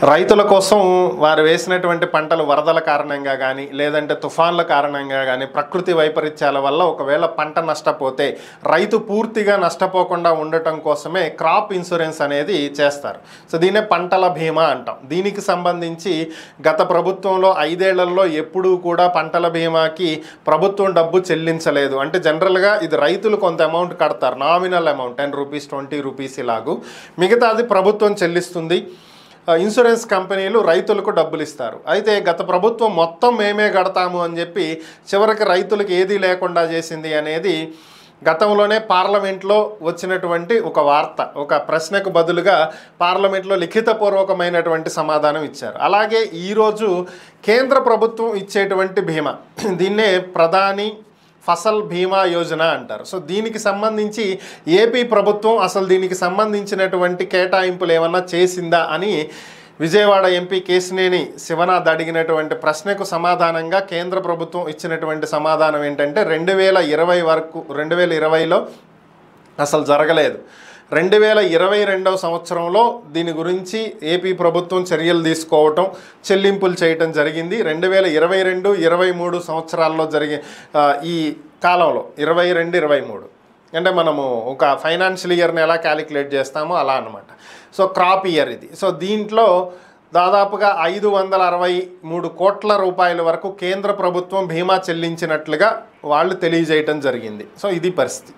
రైతుల కోసం వారు వేసినటువంటి పంటలు వరదల కారణంగా కానీ లేదంటే తుఫాన్ల కారణంగా కానీ ప్రకృతి వైపరీత్యాల వల్ల ఒకవేళ పంట నష్టపోతే రైతు పూర్తిగా నష్టపోకుండా ఉండటం కోసమే క్రాప్ ఇన్సూరెన్స్ అనేది చేస్తారు. సో దీన్నే పంటల బీమా అంటాం. దీనికి సంబంధించి గత ప్రభుత్వంలో 5 ఏళ్లలో ఎప్పుడూ కూడా పంటల బీమాకి ప్రభుత్వం డబ్బు చెల్లించలేదు. అంటే జనరల్గా ఇది రైతులు కొంత అమౌంట్ కడతారు, నామినల్ అమౌంట్ 10 రూపీస్ 20 రూపీస్ ఇలాగూ, మిగతాది ప్రభుత్వం చెల్లిస్తుంది. ఇన్సూరెన్స్ కంపెనీలు రైతులకు డబ్బులు ఇస్తారు. అయితే గత ప్రభుత్వం మొత్తం మేమే కడతాము అని చెప్పి చివరికి రైతులకు ఏదీ లేకుండా చేసింది అనేది గతంలోనే పార్లమెంట్లో వచ్చినటువంటి ఒక వార్త. ఒక ప్రశ్నకు బదులుగా పార్లమెంట్లో లిఖితపూర్వకమైనటువంటి సమాధానం ఇచ్చారు. అలాగే ఈరోజు కేంద్ర ప్రభుత్వం ఇచ్చేటువంటి బీమా, దీన్నే ప్రధాని ఫసల్ బీమా యోజన అంటారు. సో దీనికి సంబంధించి ఏపీ ప్రభుత్వం అసలు దీనికి సంబంధించినటువంటి కేటాయింపులు ఏమన్నా చేసిందా అని విజయవాడ ఎంపీ కేశినేని శివనాథ్ అడిగినటువంటి ప్రశ్నకు సమాధానంగా కేంద్ర ప్రభుత్వం ఇచ్చినటువంటి సమాధానం ఏంటంటే 2020 వరకు 2020లో అసలు జరగలేదు. 2022వ సంవత్సరంలో దీని గురించి ఏపీ ప్రభుత్వం చర్యలు తీసుకోవటం, చెల్లింపులు చేయటం జరిగింది. 2022, 23 సంవత్సరాల్లో ఈ కాలంలో 22, 23 అంటే మనము ఒక ఫైనాన్షియల్ ఇయర్ని ఎలా క్యాలిక్యులేట్ చేస్తామో అలా అనమాట. సో క్రాప్ ఇయర్ ఇది. సో దీంట్లో దాదాపుగా 563 కోట్ల రూపాయల వరకు కేంద్ర ప్రభుత్వం బీమా చెల్లించినట్లుగా వాళ్ళు తెలియజేయటం జరిగింది. సో ఇది పరిస్థితి.